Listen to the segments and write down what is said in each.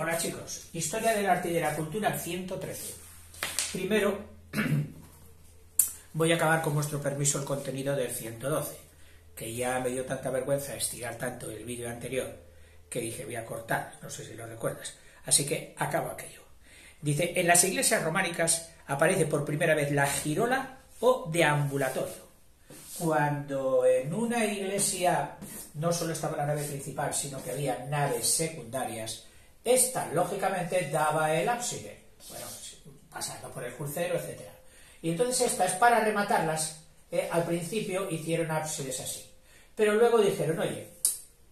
Hola chicos, Historia del Arte y de la Cultura 113. Primero voy a acabar con vuestro permiso el contenido del 112, que ya me dio tanta vergüenza estirar tanto el vídeo anterior que dije voy a cortar, no sé si lo recuerdas, así que acabo aquello. Dice, en las iglesias románicas aparece por primera vez la girola o deambulatorio. Cuando en una iglesia no solo estaba la nave principal, sino que había naves secundarias, esta, lógicamente, daba el ábside, bueno, pasando por el crucero, etc. Y entonces estas, para rematarlas, al principio hicieron ábsides así. Pero luego dijeron, oye,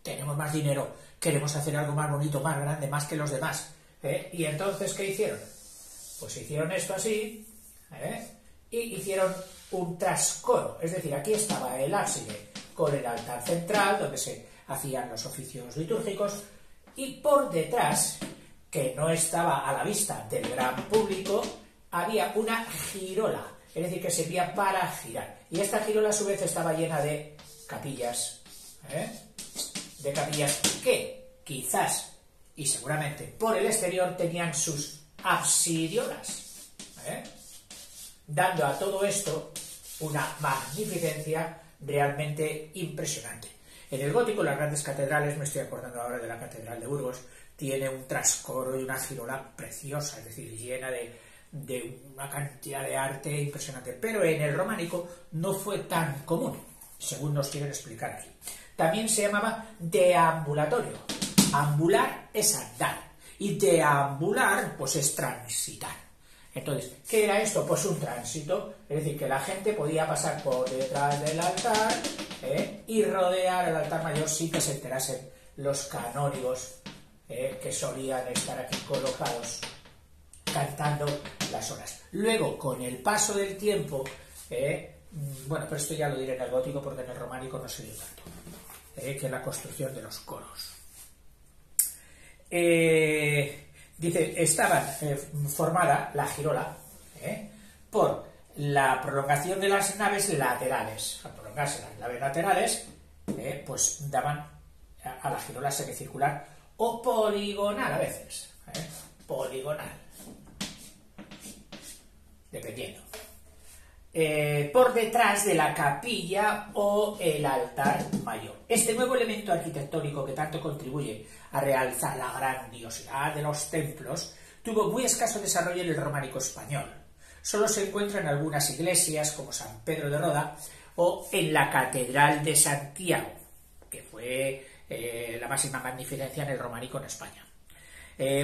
tenemos más dinero, queremos hacer algo más bonito, más grande, más que los demás. Y entonces, ¿qué hicieron? Pues hicieron esto así, y hicieron un trascoro. Es decir, aquí estaba el ábside con el altar central, donde se hacían los oficios litúrgicos, y por detrás, que no estaba a la vista del gran público, había una girola, es decir, que servía para girar. Y esta girola a su vez estaba llena de capillas, de capillas que quizás y seguramente por el exterior tenían sus absidiolas, dando a todo esto una magnificencia realmente impresionante. En el gótico, las grandes catedrales, me estoy acordando ahora de la Catedral de Burgos, tiene un trascoro y una girola preciosa, es decir, llena de una cantidad de arte impresionante. Pero en el románico no fue tan común, según nos quieren explicar aquí. También se llamaba deambulatorio. Ambular es andar y deambular pues es transitar. Entonces, ¿qué era esto? Pues un tránsito, es decir, que la gente podía pasar por detrás del altar y rodear el altar mayor sin que se enterasen los canónigos que solían estar aquí colocados cantando las horas. Luego, con el paso del tiempo, bueno, pero esto ya lo diré en el gótico porque en el románico no se dio tanto, que la construcción de los coros. Dice, estaba formada la girola por la prolongación de las naves laterales. Al prolongarse las naves laterales, pues daban a la girola semicircular o poligonal a veces. Poligonal. Dependiendo. Por detrás de la capilla o el altar mayor. Este nuevo elemento arquitectónico que tanto contribuye a realzar la grandiosidad de los templos tuvo muy escaso desarrollo en el románico español. Solo se encuentra en algunas iglesias como San Pedro de Roda o en la Catedral de Santiago, que fue la máxima magnificencia en el románico en España.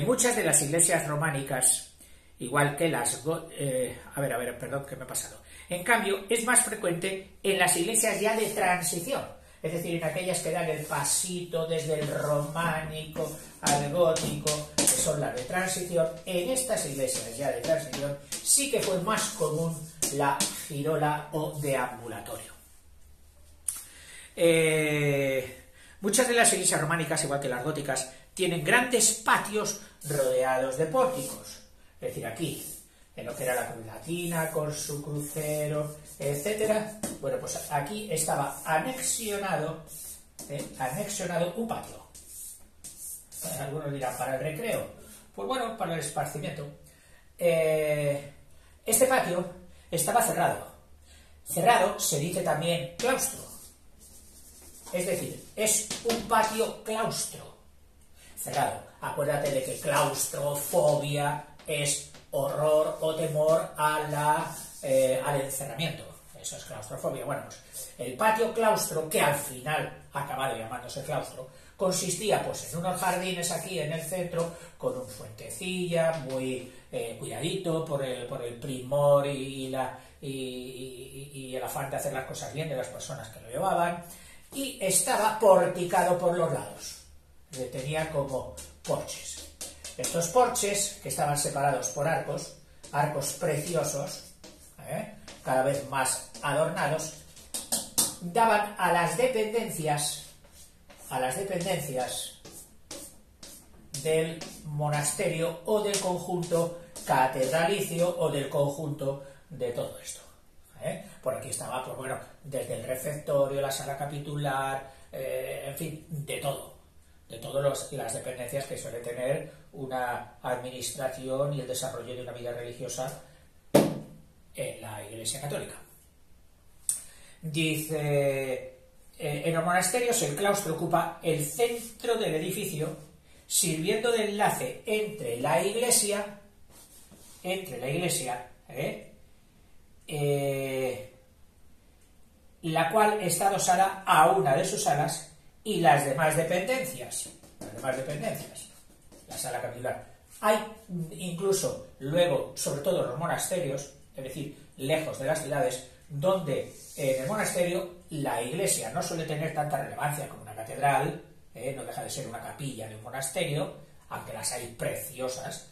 Muchas de las iglesias románicas, igual que las... perdón, que me he pasado. En cambio, es más frecuente en las iglesias ya de transición, es decir, en aquellas que dan el pasito desde el románico al gótico, que son las de transición. En estas iglesias ya de transición sí que fue más común la girola o deambulatorio. Muchas de las iglesias románicas, igual que las góticas, tienen grandes patios rodeados de pórticos, es decir, aquí en lo que era la Cruz Latina, con su crucero, etcétera. Bueno, pues aquí estaba anexionado un patio. Algunos dirán, ¿para el recreo? Pues bueno, para el esparcimiento. Este patio estaba cerrado. Cerrado se dice también claustro. Es decir, es un patio claustro. Cerrado. Acuérdate de que claustrofobia es horror o temor al encerramiento. Eso es claustrofobia. Bueno, pues el patio claustro, que al final ha acabado llamándose claustro, consistía pues en unos jardines aquí en el centro, con un fuentecilla muy cuidadito por el primor y el afán de hacer las cosas bien de las personas que lo llevaban, y estaba porticado por los lados. Tenía como porches. Estos porches, que estaban separados por arcos preciosos, cada vez más adornados, daban a las dependencias del monasterio o del conjunto catedralicio o del conjunto de todo esto. Por aquí estaba, pues bueno, desde el refectorio, la sala capitular, en fin, de todo. de todas las dependencias que suele tener una administración y el desarrollo de una vida religiosa en la Iglesia Católica. Dice, en los monasterios el claustro ocupa el centro del edificio, sirviendo de enlace entre la iglesia, la cual está adosada a una de sus alas, y las demás dependencias, la sala capitular. Hay incluso luego, sobre todo en los monasterios, es decir, lejos de las ciudades, donde en el monasterio la iglesia no suele tener tanta relevancia como una catedral, no deja de ser una capilla de un monasterio, aunque las hay preciosas,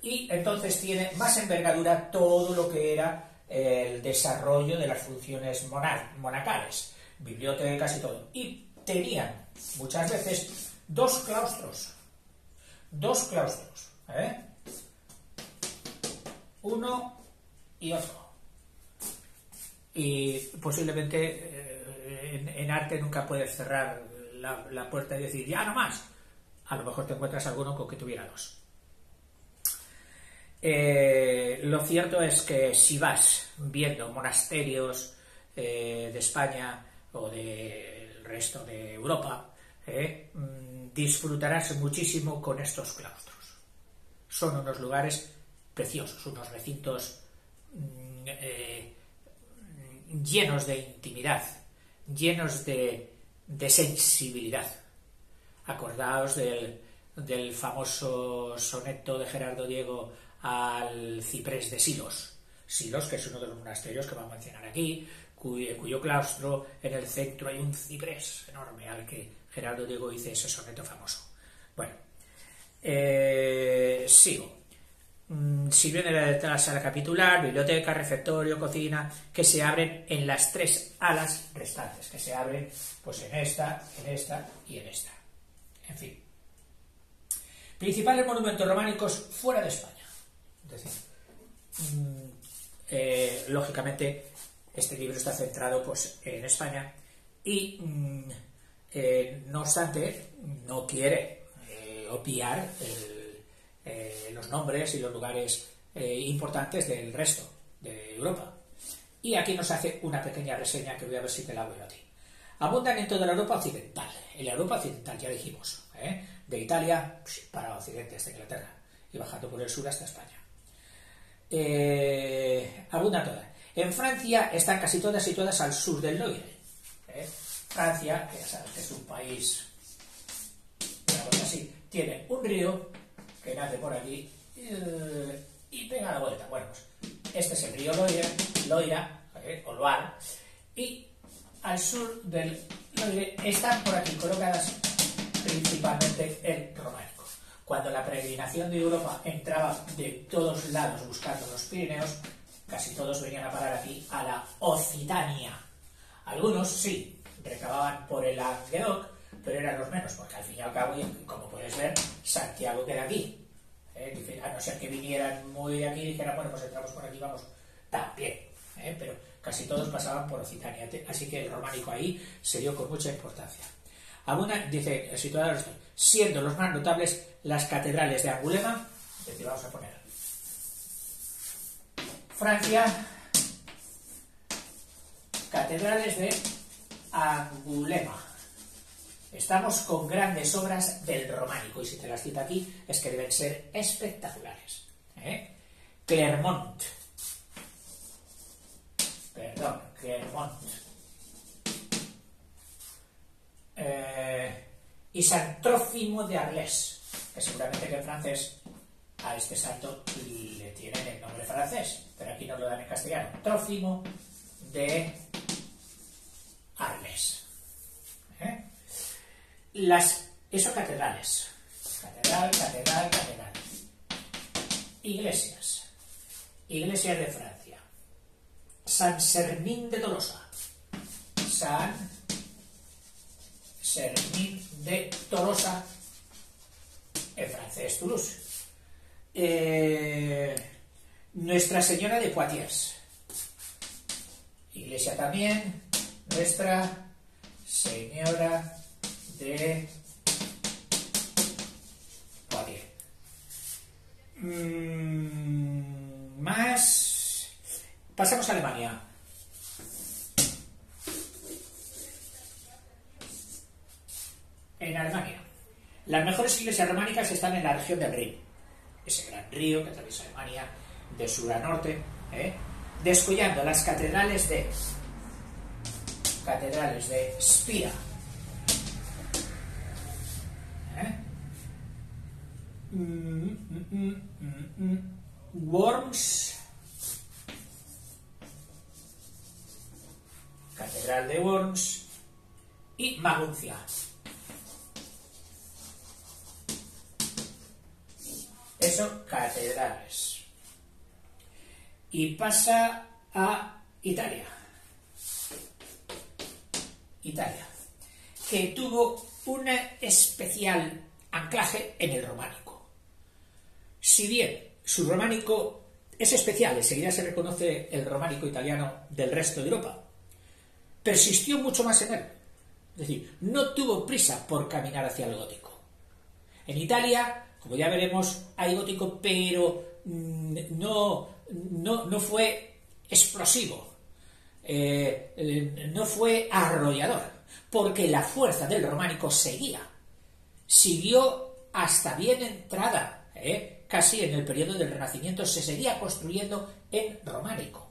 y entonces tiene más envergadura todo lo que era el desarrollo de las funciones monacales, bibliotecas y todo. Y tenían muchas veces dos claustros, uno y otro. Y posiblemente en arte nunca puedes cerrar la puerta y decir, ya no más. A lo mejor te encuentras alguno con que tuviera dos. Lo cierto es que si vas viendo monasterios de España o del resto de Europa, disfrutarás muchísimo con estos claustros. Son unos lugares preciosos, unos recintos llenos de intimidad, llenos de sensibilidad. Acordaos del famoso soneto de Gerardo Diego al ciprés de Silos, que es uno de los monasterios que vamos a mencionar aquí, cuyo claustro en el centro hay un ciprés enorme al que Gerardo Diego dice ese soneto famoso. Bueno, sigo. Sirviendo de la sala capitular, biblioteca, refectorio, cocina, que se abren en las tres alas restantes, que se abren pues en esta y en esta. En fin. Principales monumentos románicos fuera de España. Es decir, lógicamente este libro está centrado pues en España y no obstante no quiere obviar los nombres y los lugares importantes del resto de Europa. Y aquí nos hace una pequeña reseña que voy a ver si te la voy a ti. Abundan en toda la Europa occidental. En la Europa occidental, ya dijimos, de Italia para occidente hasta Inglaterra y bajando por el sur hasta España. Abundan todas. En Francia están casi todas situadas al sur del Loire. Francia, que ya sabes que es un país, digamos así, tiene un río que nace por aquí y pega la vuelta. Bueno, pues este es el río Loira, o Loire, y al sur del Loire están por aquí colocadas principalmente el románico. Cuando la peregrinación de Europa entraba de todos lados buscando los Pirineos, casi todos venían a parar aquí a la Occitania. Algunos sí, recababan por el Languedoc, pero eran los menos, porque al fin y al cabo, como puedes ver, Santiago queda aquí. A no ser que vinieran muy de aquí y dijeran, bueno, pues entramos por aquí, vamos, también. Pero casi todos pasaban por Occitania, así que el románico ahí se dio con mucha importancia. Dice, situada, siendo los más notables las catedrales de Angulema, es decir, vamos a poner Francia, catedrales de Angulema. Estamos con grandes obras del románico, y si te las cito aquí es que deben ser espectaculares. Clermont. Y San Trófimo de Arles, que seguramente que en francés a este santo le tienen el nombre francés, pero aquí nos lo dan en castellano. Trófimo de Arles. Eso catedrales. Catedral. Iglesias de Francia. San Sermín de Tolosa. San Sermín de Tolosa, en francés Toulouse. Nuestra Señora de Poitiers. Iglesia también. Nuestra Señora de Pasamos a Alemania. En Alemania, las mejores iglesias románicas están en la región del Rin, ese gran río que atraviesa Alemania de sur a norte, descuidando las catedrales de Spira, Worms, Catedral de Worms y Maguncia. Eso, catedrales. Y pasa a Italia. Italia, que tuvo un especial anclaje en el románico. Si bien su románico es especial, enseguida se reconoce el románico italiano del resto de Europa, persistió mucho más en él. Es decir, no tuvo prisa por caminar hacia el gótico. En Italia, como ya veremos, hay gótico, pero no fue explosivo, no fue arrollador, porque la fuerza del románico siguió hasta bien entrada, casi en el periodo del Renacimiento, se seguía construyendo en románico,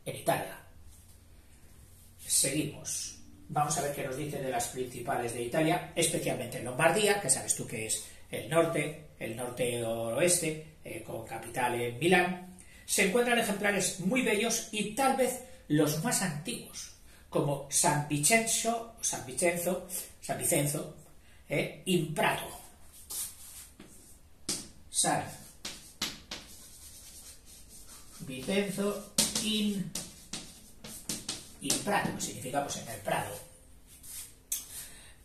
en Italia. Seguimos. Vamos a ver qué nos dice de las principales de Italia, especialmente en Lombardía, que sabes tú que es el norte-oeste, con capital en Milán. Se encuentran ejemplares muy bellos y tal vez los más antiguos, como San Vicenzo in Prato. San Vicenzo in Prato, significa pues en el Prado.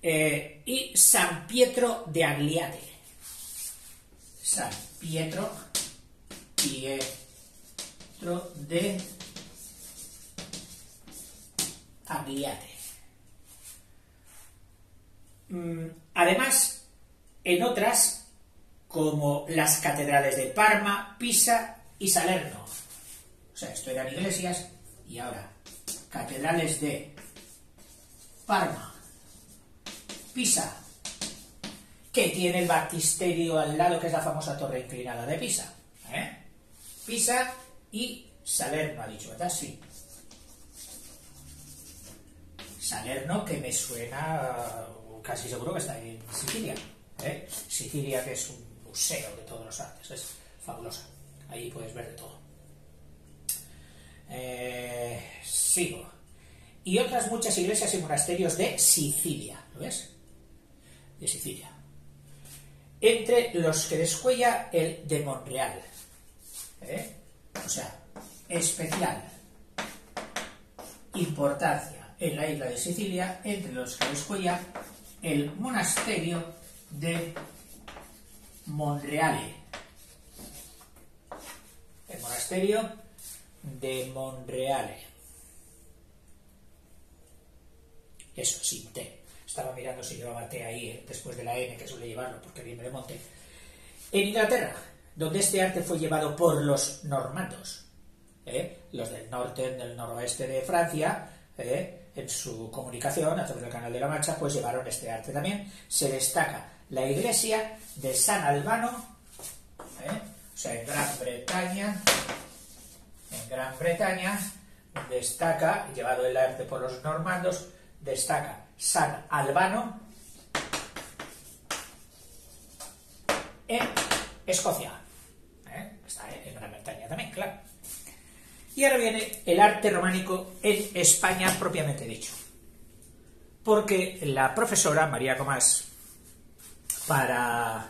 Y San Pietro de Agliate. San Pietro de Agliate. Además, en otras, como las catedrales de Parma, Pisa y Salerno. O sea, esto eran iglesias y ahora catedrales de Parma, Pisa, que tiene el baptisterio al lado, que es la famosa torre inclinada de Pisa. Pisa y Salerno, ha dicho, ¿verdad? Sí. Salerno, que me suena, casi seguro que está en Sicilia. Sicilia, que es un museo de todos los artes, es fabulosa. Ahí puedes ver de todo. Sigo. Y otras muchas iglesias y monasterios de Sicilia, ¿lo ves? De Sicilia. Entre los que descuella el de Monreal. O sea, especial importancia en la isla de Sicilia, entre los que descuella el monasterio de Monreale. El monasterio de Monreale. Eso, sin T. Estaba mirando si llevaba T ahí, después de la N, que suele llevarlo, porque viene de monte. En Inglaterra, donde este arte fue llevado por los normandos, los del norte, del noroeste de Francia, en su comunicación a través del Canal de la Mancha, pues llevaron este arte también. Se destaca la iglesia de San Albano, o sea, en Gran Bretaña, destaca, llevado el arte por los normandos, destaca San Albano en Escocia. Está en Gran Bretaña también, claro. Y ahora viene el arte románico en España propiamente dicho. Porque la profesora María Comás, para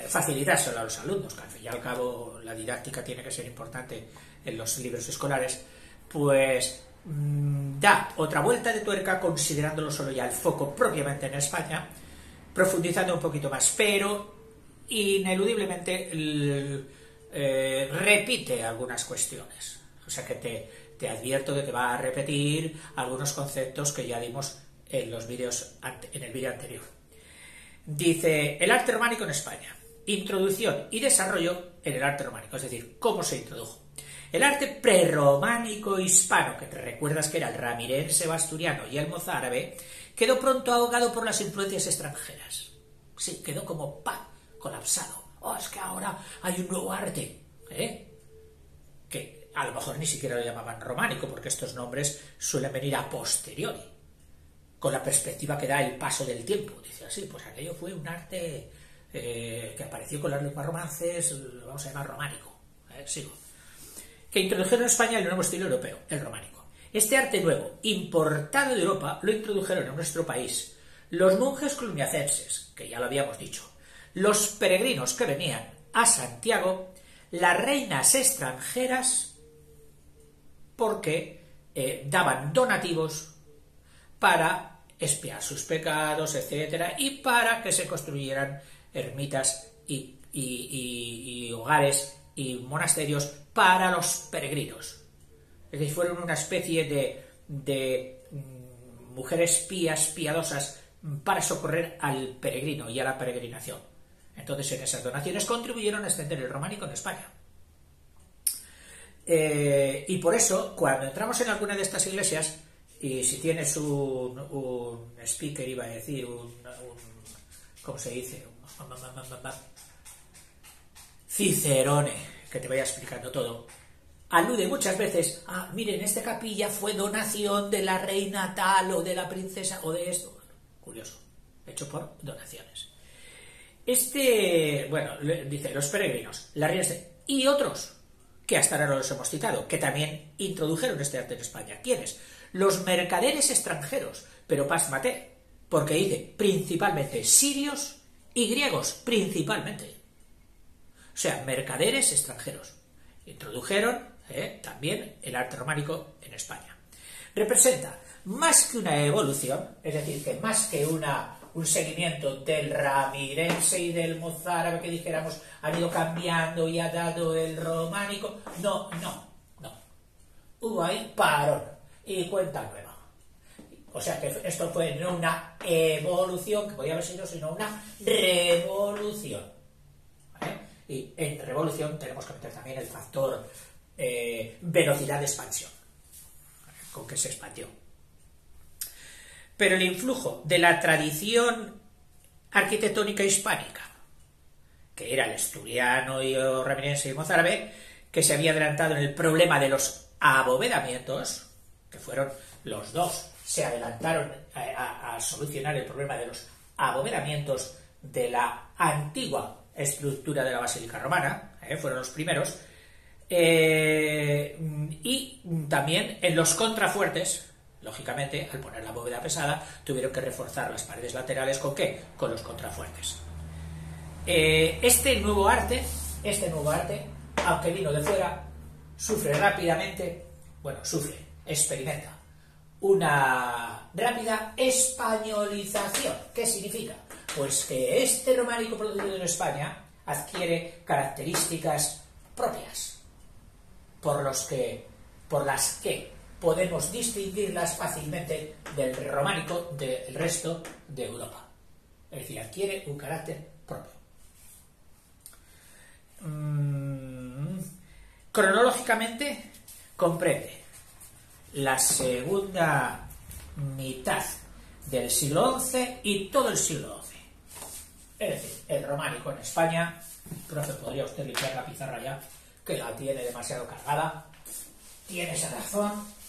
facilitárselo a los alumnos, que al fin y al cabo la didáctica tiene que ser importante en los libros escolares, pues da otra vuelta de tuerca considerándolo solo ya el foco propiamente en España, profundizando un poquito más, pero ineludiblemente repite algunas cuestiones. O sea que te advierto de que va a repetir algunos conceptos que ya dimos en los vídeos, en el vídeo anterior. Dice, el arte románico en España. Introducción y desarrollo en el arte románico, es decir, cómo se introdujo. El arte prerrománico hispano, que te recuerdas que era el ramirense asturiano y el mozárabe, quedó pronto ahogado por las influencias extranjeras. Sí, quedó como colapsado. Oh, es que ahora hay un nuevo arte, que a lo mejor ni siquiera lo llamaban románico, porque estos nombres suelen venir a posteriori, con la perspectiva que da el paso del tiempo. Dice así, pues aquello fue un arte que apareció con las lenguas romances, vamos a llamar románico. Sigo. Que introdujeron en España el nuevo estilo europeo, el románico. Este arte nuevo, importado de Europa, lo introdujeron en nuestro país los monjes cluniacenses, que ya lo habíamos dicho, los peregrinos que venían a Santiago, las reinas extranjeras, porque daban donativos para expiar sus pecados, etcétera, y para que se construyeran ermitas y hogares y monasterios para los peregrinos. Es decir, fueron una especie de mujeres pías, piadosas, para socorrer al peregrino y a la peregrinación. Entonces, en esas donaciones contribuyeron a extender el románico en España. Y por eso, cuando entramos en alguna de estas iglesias, y si tienes un speaker, iba a decir, ¿cómo se dice? Cicerone, que te vaya explicando todo, alude muchas veces a, miren, esta capilla fue donación de la reina tal, o de la princesa, o de esto. Curioso, hecho por donaciones. Dice, los peregrinos, las reinas y otros, que hasta ahora no los hemos citado, que también introdujeron este arte en España. ¿Quiénes? Los mercaderes extranjeros, pero pásmate, porque dice principalmente sirios y griegos, principalmente. O sea, mercaderes extranjeros. Introdujeron también el arte románico en España. Representa más que una evolución, es decir, que más que un seguimiento del ramirense y del mozárabe, que dijéramos han ido cambiando y ha dado el románico. No. Hubo ahí parón y cuenta nueva. O sea que esto fue no una evolución, que podía haber sido, sino una revolución. ¿Vale? Y en revolución tenemos que meter también el factor velocidad de expansión, con que se expandió. Pero el influjo de la tradición arquitectónica hispánica, que era el asturiano y el ramirense y el mozárabe, que se había adelantado en el problema de los abovedamientos, que fueron los dos, se adelantaron a solucionar el problema de los abovedamientos de la antigua estructura de la Basílica Romana, fueron los primeros, y también en los contrafuertes. Lógicamente, al poner la bóveda pesada, tuvieron que reforzar las paredes laterales, ¿con qué? Con los contrafuertes. Este nuevo arte, aunque vino de fuera, experimenta una rápida españolización. ¿Qué significa? Pues que este románico producido en España adquiere características propias, por las que podemos distinguirlas fácilmente del románico del resto de Europa. Es decir, adquiere un carácter propio. Cronológicamente comprende la segunda mitad del siglo XI y todo el siglo XI. Es decir, el románico en España, profe, podría usted limpiar la pizarra ya, que la tiene demasiado cargada. Tiene esa razón.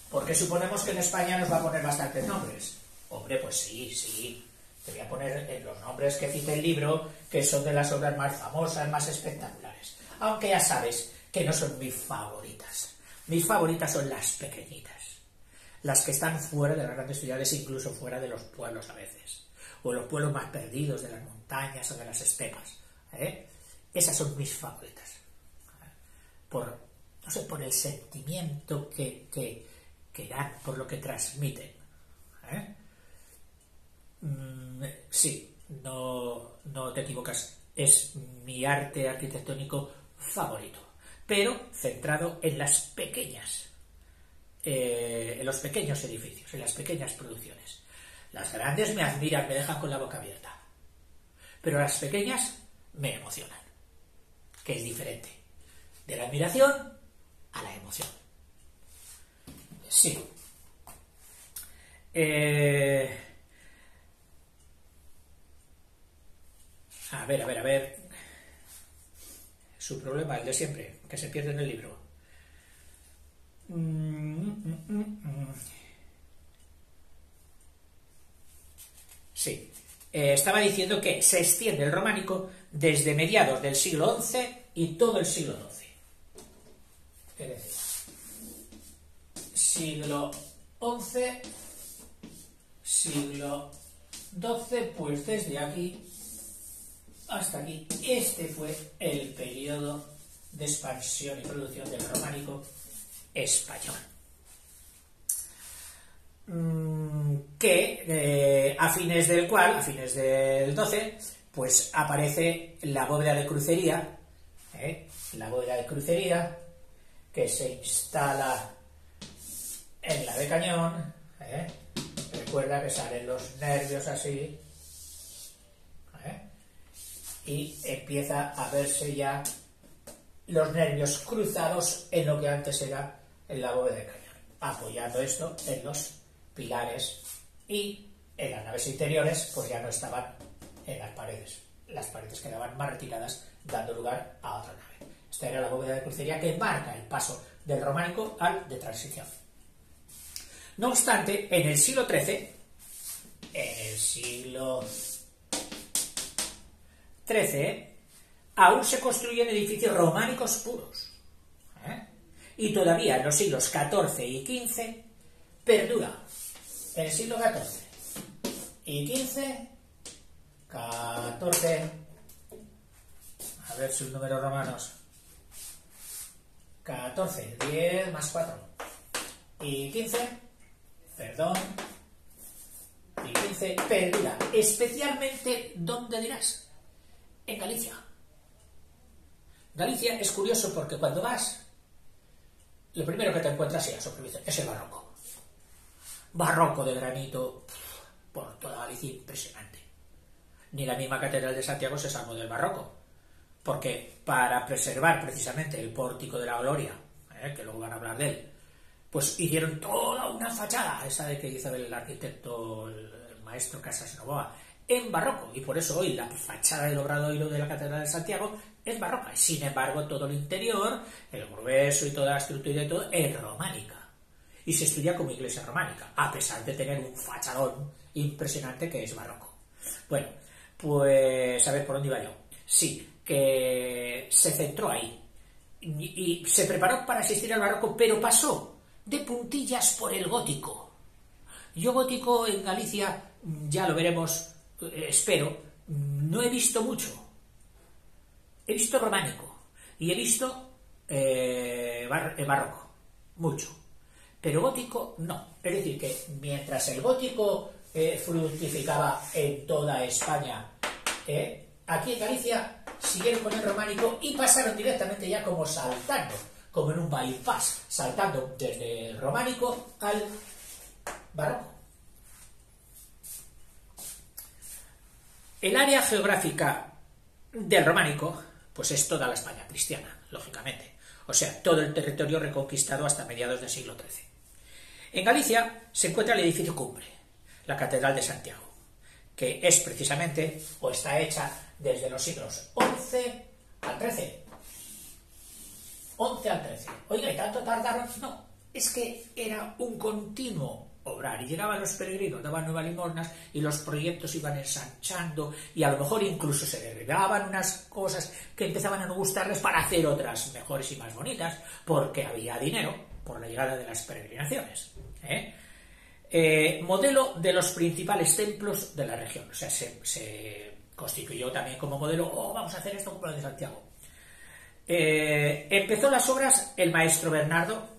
Porque suponemos que en España nos va a poner bastantes nombres. Hombre, pues sí. Te voy a poner los nombres que cita el libro, que son de las obras más famosas, más espectaculares. Aunque ya sabes que no son mis favoritas. Mis favoritas son las pequeñitas. Las que están fuera de las grandes ciudades, incluso fuera de los pueblos a veces. O los pueblos más perdidos de las montañas o de las estepas. Esas son mis favoritas. Por el sentimiento que dan, por lo que transmiten. Sí, no te equivocas, es mi arte arquitectónico favorito, pero centrado en las pequeñas, en los pequeños edificios, en las pequeñas producciones. Las grandes me admiran, me dejan con la boca abierta, pero las pequeñas me emocionan. que es diferente. De la admiración a la emoción. Sí. A ver. Su problema, el de siempre, que se pierde en el libro. Sí. Estaba diciendo que se extiende el románico desde mediados del siglo XI y todo el siglo XII. Es decir, siglo XI, siglo XII, pues desde aquí hasta aquí. Este fue el periodo de expansión y producción del románico español. Que a fines del 12, pues aparece la bóveda de crucería, que se instala en la de cañón, recuerda que salen los nervios así, y empieza a verse ya los nervios cruzados en lo que antes era en la bóveda de cañón, apoyando esto en los pilares, y en las naves interiores pues ya no estaban en las paredes quedaban más retiradas, dando lugar a otra nave. Esta era la bóveda de crucería que marca el paso del románico al de transición. No obstante, en el siglo XIII, aún se construyen edificios románicos puros, y todavía en los siglos XIV y XV perdura. En el siglo XIV y XV, a ver sus números romanos, 14, 10 más 4, y 15, perdura, especialmente, ¿dónde dirás? En Galicia. Galicia es curioso porque cuando vas, lo primero que te encuentras es el barroco. Barroco de granito por toda Galicia, impresionante. Ni la misma Catedral de Santiago se salvó del barroco, porque para preservar precisamente el pórtico de la Gloria, que luego van a hablar de él, pues hicieron toda una fachada, esa de que hizo el arquitecto, el maestro Casas Novoa, en barroco, y por eso hoy la fachada del Obradoiro de la Catedral de Santiago es barroca. Sin embargo, todo el interior, el grueso y toda la estructura y todo, es románica. Y se estudia como iglesia románica, a pesar de tener un fachadón impresionante que es barroco. Bueno, pues a ver por dónde iba yo. Sí, que se centró ahí y se preparó para asistir al barroco, pero pasó de puntillas por el gótico. Yo gótico en Galicia, ya lo veremos, espero, no he visto mucho. He visto románico y he visto barroco, mucho. Pero gótico no. Es decir, que mientras el gótico fructificaba en toda España, aquí en Galicia siguieron con el románico y pasaron directamente ya como saltando, como en un bypass, saltando desde el románico al barroco. El área geográfica del románico, pues es toda la España cristiana, lógicamente. O sea, todo el territorio reconquistado hasta mediados del siglo XIII. En Galicia se encuentra el edificio cumbre, la Catedral de Santiago, que es precisamente, o está hecha desde los siglos XI al XIII. 11 al 13. Oiga, ¿y tanto tardaron? No, es que era un continuo obrar, y llegaban los peregrinos, daban nuevas limosnas y los proyectos iban ensanchando, y a lo mejor incluso se derivaban unas cosas que empezaban a no gustarles para hacer otras mejores y más bonitas, porque había dinero por la llegada de las peregrinaciones. Modelo de los principales templos de la región, o sea, se constituyó también como modelo, vamos a hacer esto como lo de Santiago. Empezó las obras el maestro Bernardo,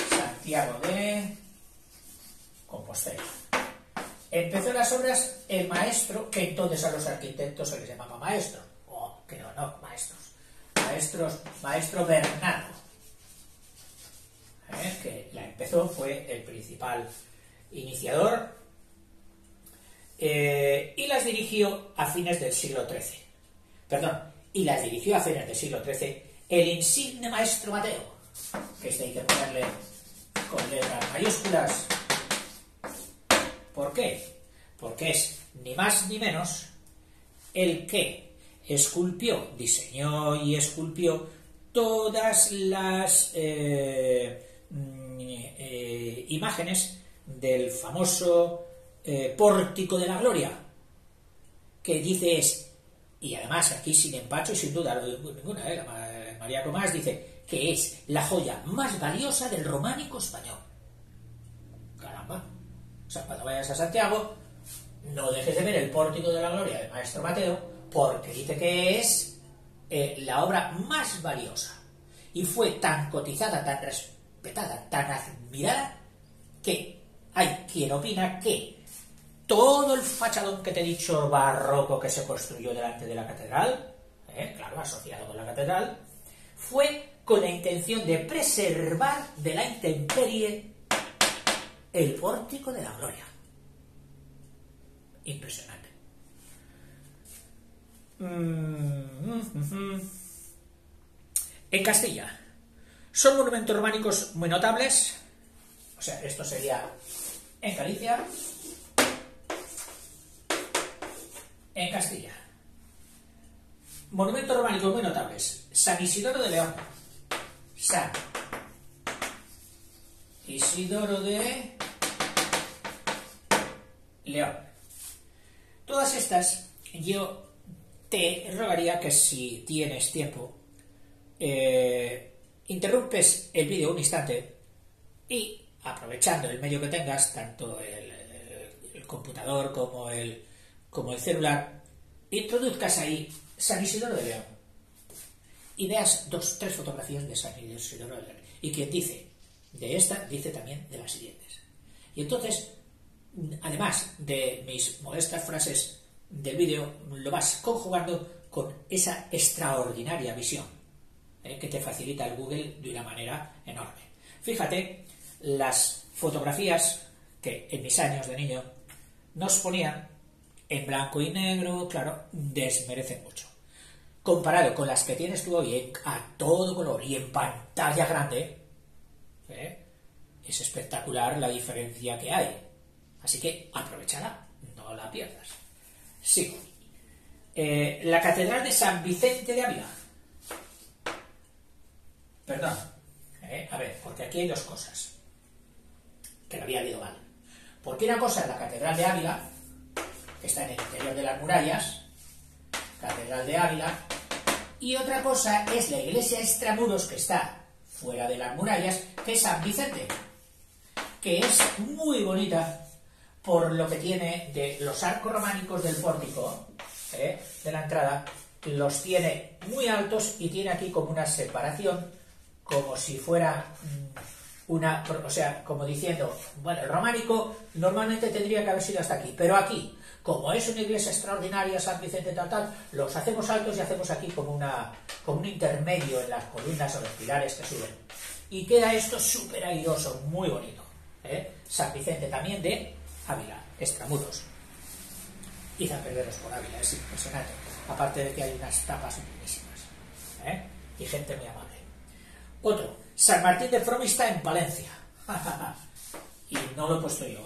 Santiago de Compostela. Empezó las obras el maestro, que entonces a los arquitectos se les llamaba maestro, que no, maestro Bernardo, que la empezó, fue el principal iniciador, y las dirigió a fines del siglo XIII. Perdón, y las dirigió a fines del siglo XIII el insigne maestro Mateo, que este hay que ponerle con letras mayúsculas. ¿Por qué? Porque es ni más ni menos el que esculpió, diseñó y esculpió todas las imágenes del famoso Pórtico de la Gloria, que dice es, y además aquí sin empacho y sin duda ninguna, María Comás dice que es la joya más valiosa del románico español. Caramba. O sea, cuando vayas a Santiago, no dejes de ver el Pórtico de la Gloria del maestro Mateo, porque dice que es la obra más valiosa. Y fue tan cotizada, tan respetada, tan admirada, que hay quien opina que todo el fachadón que te he dicho barroco que se construyó delante de la catedral, claro, asociado con la catedral, fue con la intención de preservar de la intemperie el Pórtico de la Gloria. Impresionante. En Castilla son monumentos románicos muy notables, o sea, esto sería en Galicia. En Castilla, monumentos románicos muy notables: San Isidoro de León, San Isidoro de León. Todas estas yo te rogaría que, si tienes tiempo, interrumpes el vídeo un instante y, aprovechando el medio que tengas, tanto el computador como el celular, introduzcas ahí San Isidoro de León y veas 2-3 fotografías de San Isidoro de León. Y quien dice de esta, dice también de las siguientes. Y entonces, además de mis modestas frases del vídeo, lo vas conjugando con esa extraordinaria visión que te facilita el Google de una manera enorme. Fíjate, las fotografías que en mis años de niño nos ponían en blanco y negro, claro, desmerecen mucho. Comparado con las que tienes tú hoy a todo color y en pantalla grande, es espectacular la diferencia que hay. Así que aprovechala, no la pierdas. Sigo. La Catedral de San Vicente de Ávila. Perdón. A ver, porque aquí hay dos cosas que lo había leído mal. Porque una cosa es la Catedral de Ávila, que está en el interior de las murallas, Catedral de Ávila, y otra cosa es la iglesia extramuros, que está fuera de las murallas, que es San Vicente, que es muy bonita por lo que tiene de los arcos románicos del pórtico, de la entrada, los tiene muy altos y tiene aquí como una separación, como si fuera una, o sea, como diciendo, bueno, el románico normalmente tendría que haber sido hasta aquí, pero aquí, como es una iglesia extraordinaria, San Vicente tal, los hacemos altos y hacemos aquí como un intermedio en las columnas o los pilares que suben. Y queda esto súper airoso, muy bonito. San Vicente también de Ávila, extramuros. Id a perderos por Ávila, es impresionante. Aparte de que hay unas tapas buenísimas. Y gente muy amable. Otro, San Martín de Fromista en Palencia. Y no lo he puesto yo,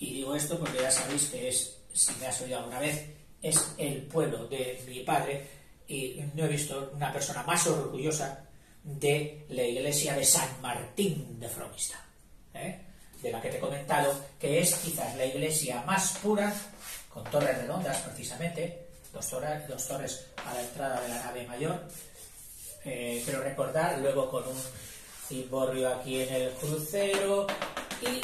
Y digo esto porque ya sabéis que es, si me has oído alguna vez, es el pueblo de mi padre, y no he visto una persona más orgullosa de la iglesia de San Martín de Fromista, de la que te he comentado, que es quizás la iglesia más pura, con torres redondas precisamente, dos torres a la entrada de la nave mayor, pero recordar, luego con un cimborrio aquí en el crucero, y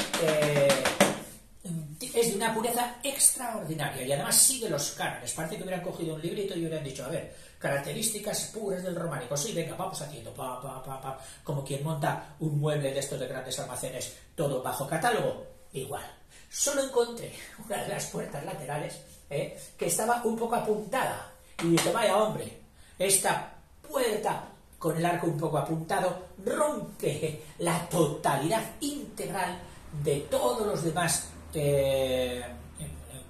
es de una pureza extraordinaria, y además sigue los cánones. Parece que hubieran cogido un librito y hubieran dicho, a ver, características puras del románico, sí, venga, vamos haciendo, como quien monta un mueble de estos de grandes almacenes, todo bajo catálogo, igual. Solo encontré una de las puertas laterales que estaba un poco apuntada, y dije, vaya hombre, esta puerta con el arco un poco apuntado rompe la totalidad integral de todos los demás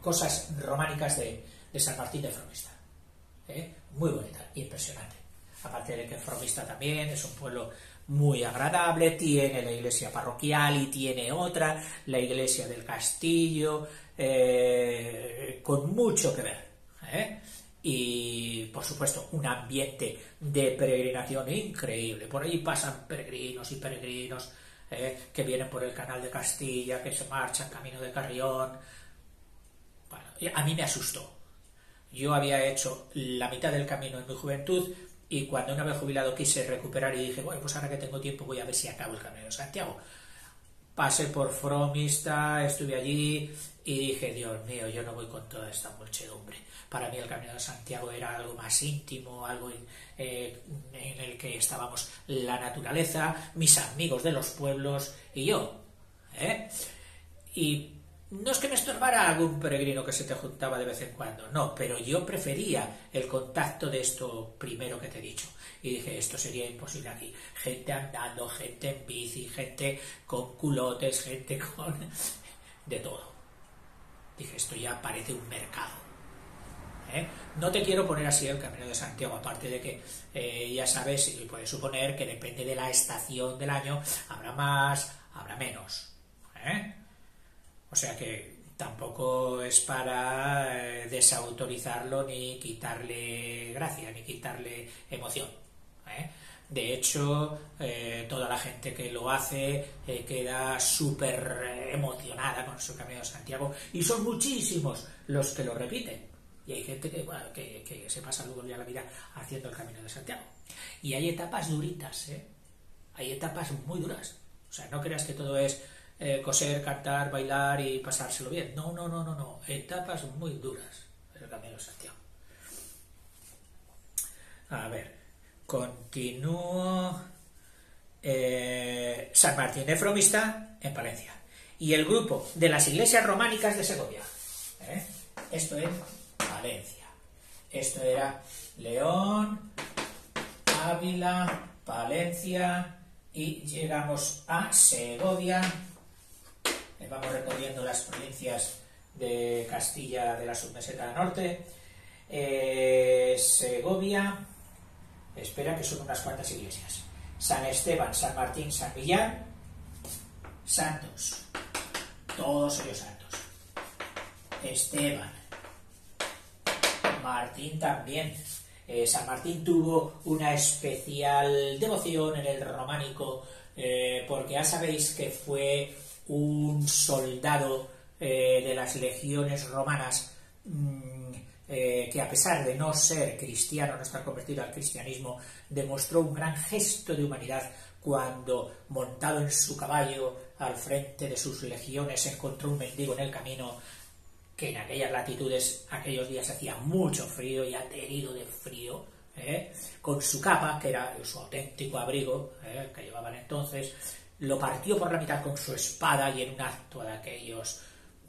cosas románicas de San Martín de Fromista. muy bonita, impresionante. Aparte de que Fromista también es un pueblo muy agradable, tiene la iglesia parroquial y tiene otra, la iglesia del castillo, con mucho que ver. Y, por supuesto, un ambiente de peregrinación increíble. Por ahí pasan peregrinos y peregrinos que vienen por el canal de Castilla, que se marchan camino de Carrión. Bueno, a mí me asustó. Yo había hecho la mitad del camino en mi juventud y cuando una vez jubilado quise recuperar y dije, bueno, pues ahora que tengo tiempo voy a ver si acabo el Camino de Santiago. Pasé por Fromista, estuve allí y dije, Dios mío, yo no voy con toda esta muchedumbre. Para mí el Camino de Santiago era algo más íntimo, algo en el que estábamos la naturaleza, mis amigos de los pueblos y yo. Y no es que me estorbara algún peregrino que se te juntaba de vez en cuando, no, pero yo prefería el contacto de esto primero que te he dicho. Y dije, esto sería imposible aquí. Gente andando, gente en bici, gente con culotes, gente con... de todo. Dije, esto ya parece un mercado. No te quiero poner así el Camino de Santiago, aparte de que ya sabes, y puedes suponer que depende de la estación del año, habrá más, habrá menos. O sea que tampoco es para desautorizarlo ni quitarle gracia, ni quitarle emoción. De hecho, toda la gente que lo hace queda súper emocionada con su Camino de Santiago y son muchísimos los que lo repiten. Y hay gente que se pasa luego ya la vida haciendo el Camino de Santiago. Y hay etapas duritas, hay etapas muy duras. O sea, no creas que todo es coser, cantar, bailar y pasárselo bien. No. Etapas muy duras el Camino de Santiago. A ver, continúo. San Martín de Fromista en Palencia. Y el grupo de las iglesias románicas de Segovia. Esto es Valencia. Esto era León, Ávila, Palencia y llegamos a Segovia. Vamos recorriendo las provincias de Castilla de la submeseta norte. Segovia, espera que son unas cuantas iglesias. San Esteban, San Martín, San Millán, santos, todos ellos santos. Esteban, Martín también. San Martín tuvo una especial devoción en el románico porque ya sabéis que fue un soldado de las legiones romanas que a pesar de no ser cristiano, no estar convertido al cristianismo, demostró un gran gesto de humanidad cuando, montado en su caballo al frente de sus legiones, encontró un mendigo en el camino, que en aquellas latitudes, aquellos días hacía mucho frío y aterido de frío, con su capa, que era su auténtico abrigo, que llevaban entonces, lo partió por la mitad con su espada y en un acto de aquellos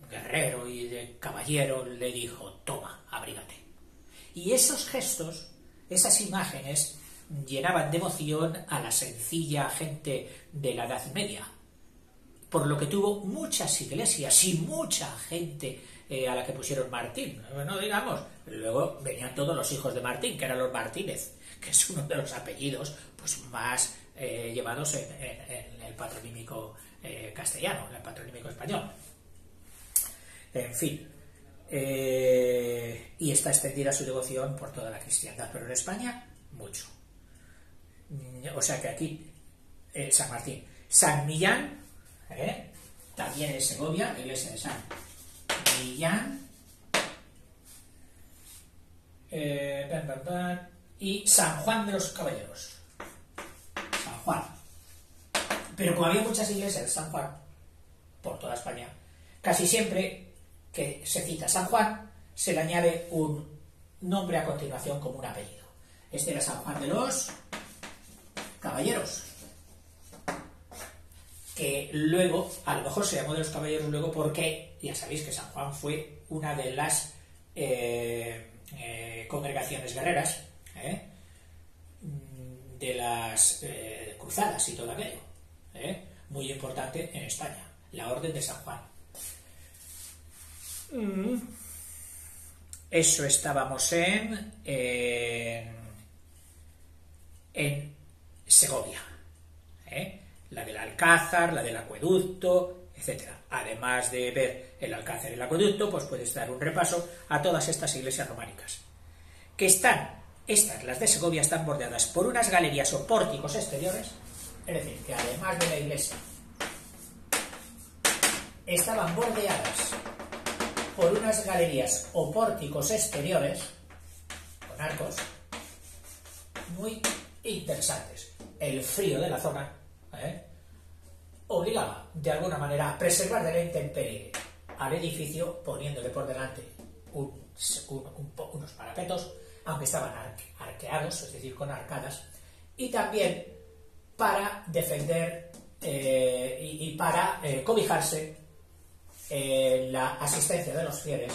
guerrero y de caballero le dijo, toma, abrígate. Y esos gestos, esas imágenes, llenaban de emoción a la sencilla gente de la Edad Media, por lo que tuvo muchas iglesias y mucha gente a la que pusieron Martín, no digamos, pero luego venían todos los hijos de Martín, que eran los Martínez, que es uno de los apellidos pues más llevados en el patronímico castellano, en el patronímico español. En fin, y está extendida su devoción por toda la cristiandad, pero en España mucho. O sea que aquí San Martín, San Millán, también en Segovia, la iglesia de San Millán, y San Juan de los Caballeros, San Juan. Pero como había muchas iglesias de San Juan por toda España, casi siempre que se cita San Juan se le añade un nombre a continuación como un apellido. Este era San Juan de los Caballeros, que luego, a lo mejor se llamó de los Caballeros luego porque, ya sabéis que San Juan fue una de las congregaciones guerreras, de las cruzadas y todo aquello, muy importante en España, la Orden de San Juan. Eso estábamos en Segovia, ¿eh? La del Alcázar, la del acueducto, etcétera. Además de ver el Alcázar y el acueducto, pues puedes dar un repaso a todas estas iglesias románicas. Que estas, las de Segovia, están bordeadas por unas galerías o pórticos exteriores, es decir, que además de la iglesia, estaban bordeadas por unas galerías o pórticos exteriores, con arcos, muy interesantes. El frío de la zona obligaba, de alguna manera, a preservar de la intemperie al edificio, poniéndole por delante unos parapetos, aunque estaban arqueados, es decir, con arcadas, y también para defender y para cobijarse la asistencia de los fieles.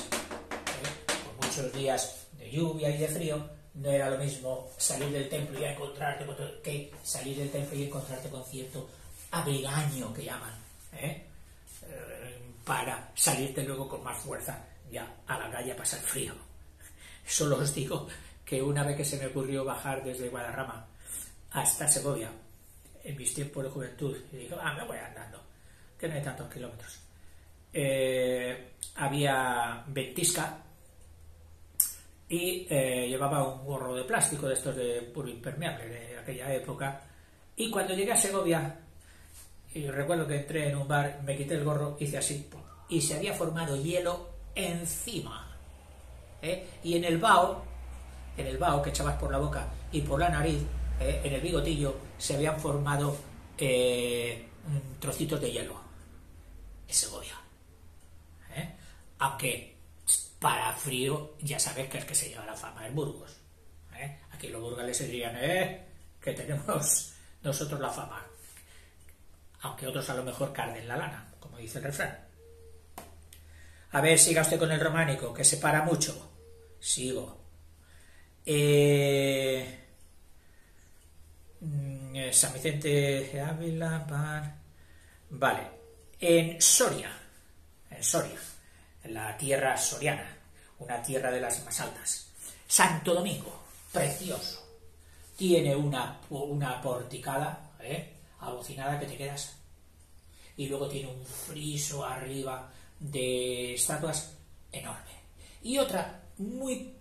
Por muchos días de lluvia y de frío, no era lo mismo salir del templo y encontrarte que salir del templo y encontrarte con cierto abrigaño, que llaman, para salirte luego con más fuerza ya a la calle a pasar frío. Solo os digo que una vez que se me ocurrió bajar desde Guadarrama hasta Segovia, en mis tiempos de juventud, y digo, me voy andando, que no hay tantos kilómetros. Había ventisca y llevaba un gorro de plástico de estos de puro impermeable de aquella época, y cuando llegué a Segovia, y recuerdo que entré en un bar, me quité el gorro, hice así, y se había formado hielo encima, y en el vaho que echabas por la boca y por la nariz, en el bigotillo, se habían formado trocitos de hielo. En Segovia. Aunque para frío ya sabes que es que se lleva la fama en Burgos. Aquí los burgaleses dirían que tenemos nosotros la fama, aunque otros a lo mejor carden la lana, como dice el refrán. A ver, siga usted con el románico, que se para mucho. Sigo. San Vicente de Ávila, vale. En Soria, en la tierra soriana, una tierra de las más altas. Santo Domingo, precioso. Tiene una porticada, alucinada, que te quedas. Y luego tiene un friso arriba de estatuas enorme. Y otra muy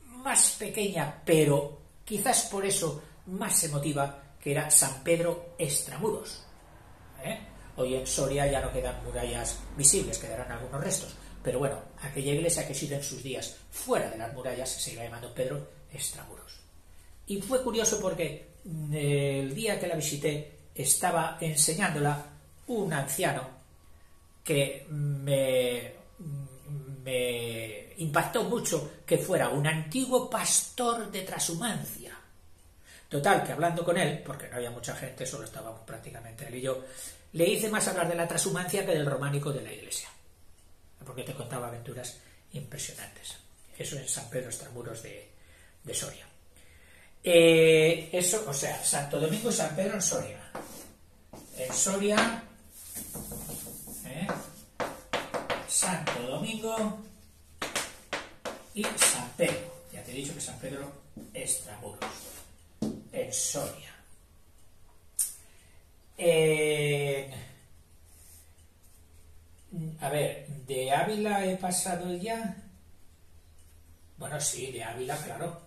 más pequeña, pero quizás por eso más emotiva, que era San Pedro Extramuros. Hoy en Soria ya no quedan murallas visibles, quedarán algunos restos. Pero bueno, aquella iglesia que ha sido en sus días fuera de las murallas se iba llamando Pedro Extramuros. Y fue curioso porque el día que la visité estaba enseñándola un anciano que me impactó mucho, que fuera un antiguo pastor de trashumancia. Total, que hablando con él, porque no había mucha gente, solo estábamos prácticamente él y yo, le hice más hablar de la trashumancia que del románico de la iglesia, porque te contaba aventuras impresionantes. Eso en San Pedro Extramuros de Soria. Eso, o sea, Santo Domingo y San Pedro en Soria. En Soria, Santo Domingo y San Pedro. Ya te he dicho que San Pedro Extramuros. En Soria. A ver, ¿de Ávila he pasado ya? Bueno, sí, de Ávila, claro.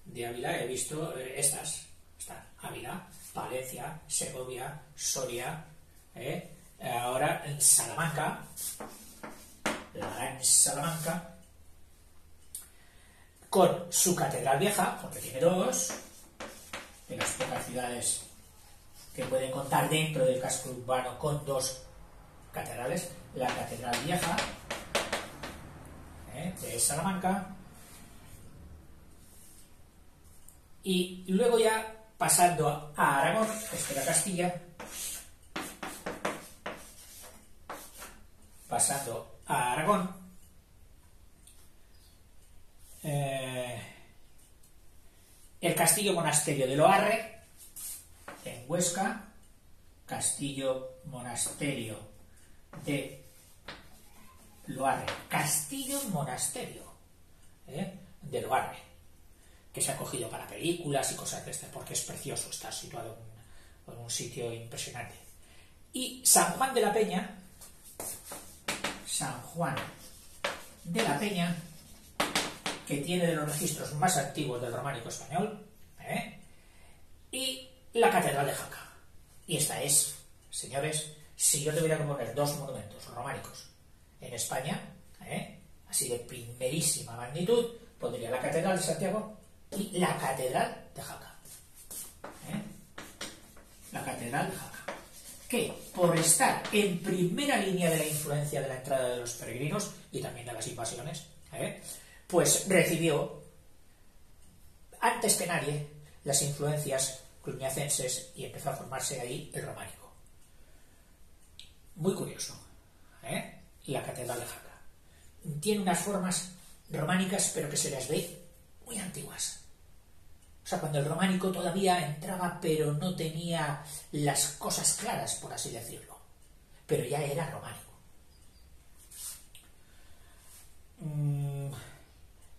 De Ávila he visto estas. Están Ávila, Palencia, Segovia, Soria, ahora en Salamanca, la gran Salamanca, con su catedral vieja, porque tiene dos, de las pocas ciudades que pueden contar dentro del casco urbano con dos catedrales, la catedral vieja de Salamanca, y luego ya pasando a Aragón, que era Castilla, pasando a Aragón, el castillo monasterio de Loarre, en Huesca, castillo monasterio de Loarre, castillo monasterio, del Loarne, que se ha cogido para películas y cosas de este, porque es precioso, está situado en un sitio impresionante. Y San Juan de la Peña, que tiene de los registros más antiguos del románico español, y la Catedral de Jaca. Y esta es, señores, si yo tuviera que poner dos monumentos románicos en España, así de primerísima magnitud, pondría la Catedral de Santiago y la Catedral de Jaca. La Catedral de Jaca, que por estar en primera línea de la influencia de la entrada de los peregrinos y también de las invasiones, pues recibió antes que nadie las influencias cluniacenses y empezó a formarse ahí el románico. Muy curioso, la Catedral de Jaca. Tiene unas formas románicas, pero que se las ve muy antiguas. O sea, cuando el románico todavía entraba, pero no tenía las cosas claras, por así decirlo. Pero ya era románico.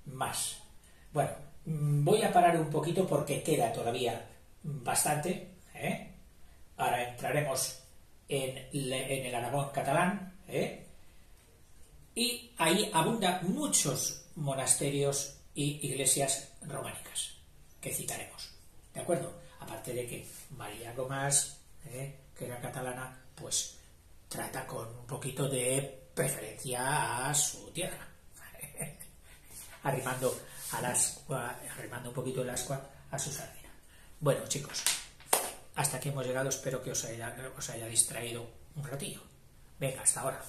Más. Bueno, voy a parar un poquito porque queda todavía bastante. Ahora entraremos en el Aragón catalán. Y ahí abundan muchos monasterios y iglesias románicas que citaremos, ¿de acuerdo? Aparte de que María Gómez, que era catalana, pues trata con un poquito de preferencia a su tierra, arrimando un poquito el ascua a su sardina. Bueno, chicos, hasta aquí hemos llegado, espero que os haya distraído un ratillo. Venga, hasta ahora.